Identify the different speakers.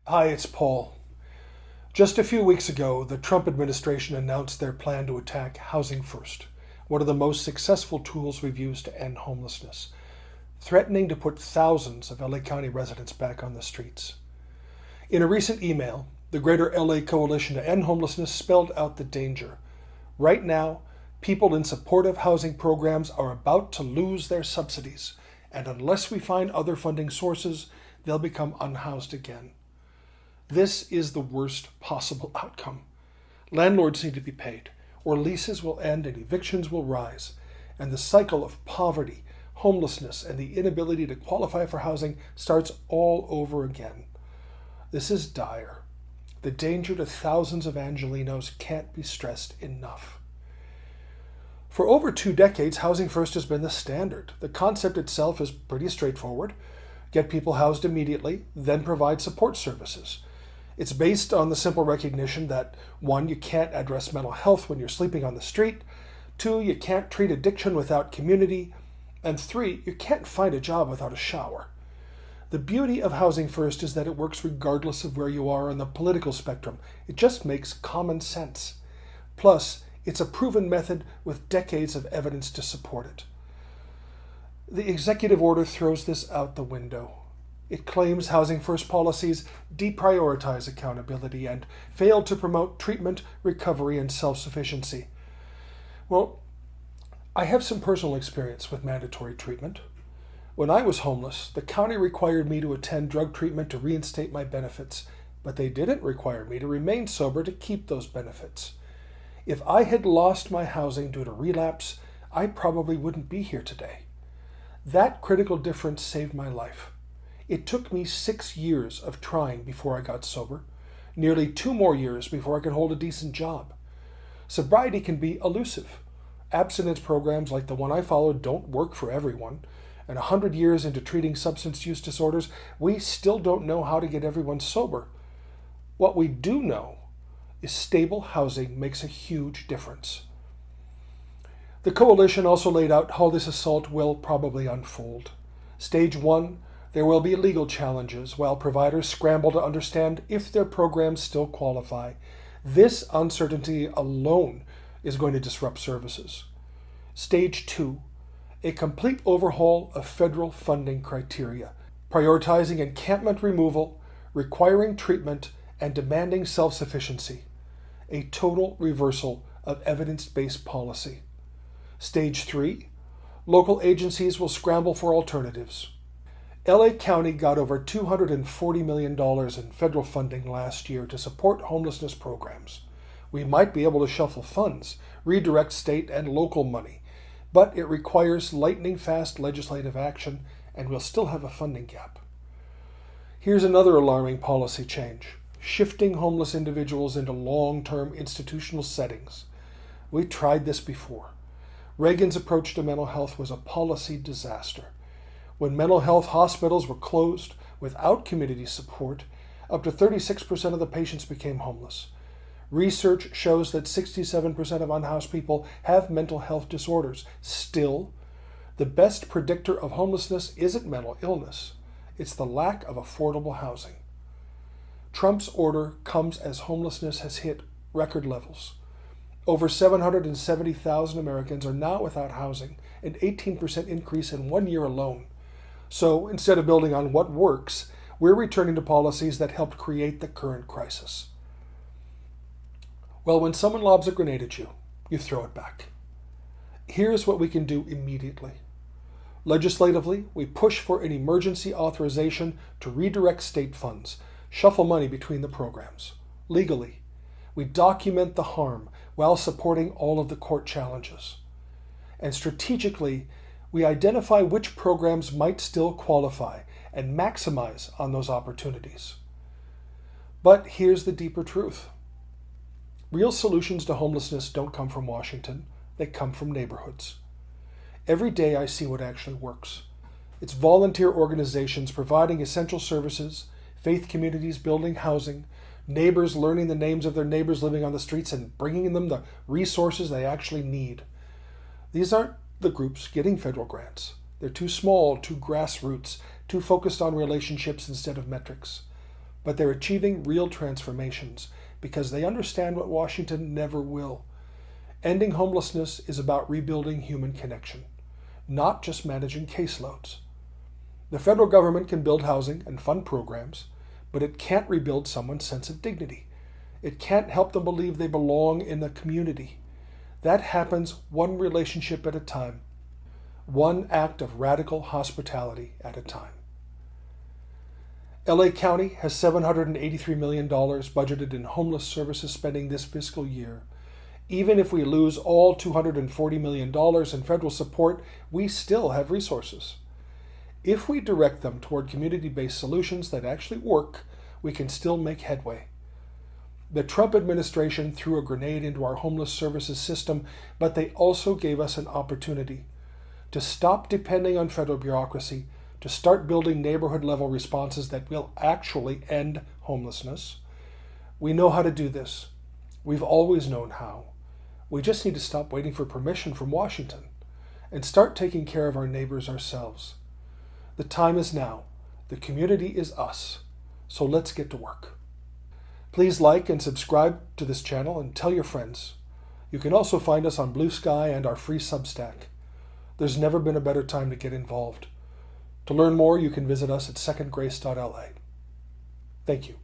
Speaker 1: Hi, it's Paul. Just a few weeks ago, the Trump administration announced their plan to attack Housing First, one of the most successful tools we've used to end homelessness, threatening to put thousands of LA County residents back on the streets. In a recent email, the Greater LA Coalition to End Homelessness spelled out the danger. Right now, people in supportive housing programs are about to lose their subsidies, and unless we find other funding sources, they'll become unhoused again. This is the worst possible outcome. Landlords need to be paid, or leases will end and evictions will rise, and the cycle of poverty, homelessness, and the inability to qualify for housing starts all over again. This is dire. The danger to thousands of Angelenos can't be stressed enough. For over 2 decades, Housing First has been the standard. The concept itself is pretty straightforward. Get people housed immediately, then provide support services. It's based on the simple recognition that 1, you can't address mental health when you're sleeping on the street, 2, you can't treat addiction without community, and 3, you can't find a job without a shower. The beauty of Housing First is that it works regardless of where you are on the political spectrum. It just makes common sense. Plus, it's a proven method with decades of evidence to support it. The executive order throws this out the window. It claims Housing First policies deprioritize accountability and fail to promote treatment, recovery, and self-sufficiency. Well, I have some personal experience with mandatory treatment. When I was homeless, the county required me to attend drug treatment to reinstate my benefits, but they didn't require me to remain sober to keep those benefits. If I had lost my housing due to relapse, I probably wouldn't be here today. That critical difference saved my life. It took me 6 years of trying before I got sober, nearly 2 more years before I could hold a decent job. Sobriety can be elusive. Abstinence programs like the one I followed don't work for everyone, and 100 years into treating substance use disorders, we still don't know how to get everyone sober. What we do know is stable housing makes a huge difference. The coalition also laid out how this assault will probably unfold. Stage 1, there will be legal challenges while providers scramble to understand if their programs still qualify. This uncertainty alone is going to disrupt services. Stage 2, a complete overhaul of federal funding criteria, prioritizing encampment removal, requiring treatment, and demanding self-sufficiency. A total reversal of evidence-based policy. Stage 3, local agencies will scramble for alternatives. LA County got over $240 million in federal funding last year to support homelessness programs. We might be able to shuffle funds, redirect state and local money, but it requires lightning-fast legislative action, and we'll still have a funding gap. Here's another alarming policy change: shifting homeless individuals into long-term institutional settings. We tried this before. Reagan's approach to mental health was a policy disaster. When mental health hospitals were closed without community support, up to 36% of the patients became homeless. Research shows that 67% of unhoused people have mental health disorders. Still, the best predictor of homelessness isn't mental illness. It's the lack of affordable housing. Trump's order comes as homelessness has hit record levels. Over 770,000 Americans are now without housing, an 18% increase in 1 year alone. So instead of building on what works, we're returning to policies that helped create the current crisis. Well, when someone lobs a grenade at you, you throw it back. Here's what we can do immediately. Legislatively, we push for an emergency authorization to redirect state funds, shuffle money between the programs. Legally, we document the harm while supporting all of the court challenges. And strategically, we identify which programs might still qualify and maximize on those opportunities. But here's the deeper truth. Real solutions to homelessness don't come from Washington, they come from neighborhoods. Every day I see what actually works. It's volunteer organizations providing essential services, faith communities building housing, neighbors learning the names of their neighbors living on the streets and bringing them the resources they actually need. These aren't the groups getting federal grants. They're too small, too grassroots, too focused on relationships instead of metrics. but they're achieving real transformations because they understand what Washington never will. Ending homelessness is about rebuilding human connection, not just managing caseloads. The federal government can build housing and fund programs, but it can't rebuild someone's sense of dignity. It can't help them believe they belong in the community. That happens one relationship at a time, one act of radical hospitality at a time. LA County has $783 million budgeted in homeless services spending this fiscal year. Even if we lose all $240 million in federal support, we still have resources. If we direct them toward community-based solutions that actually work, we can still make headway. The Trump administration threw a grenade into our homeless services system, but they also gave us an opportunity to stop depending on federal bureaucracy, to start building neighborhood-level responses that will actually end homelessness. We know how to do this. We've always known how. We just need to stop waiting for permission from Washington and start taking care of our neighbors ourselves. The time is now. The community is us. So let's get to work. Please like and subscribe to this channel and tell your friends. You can also find us on Blue Sky and our free Substack. There's never been a better time to get involved. To learn more, you can visit us at secondgrace.la. Thank you.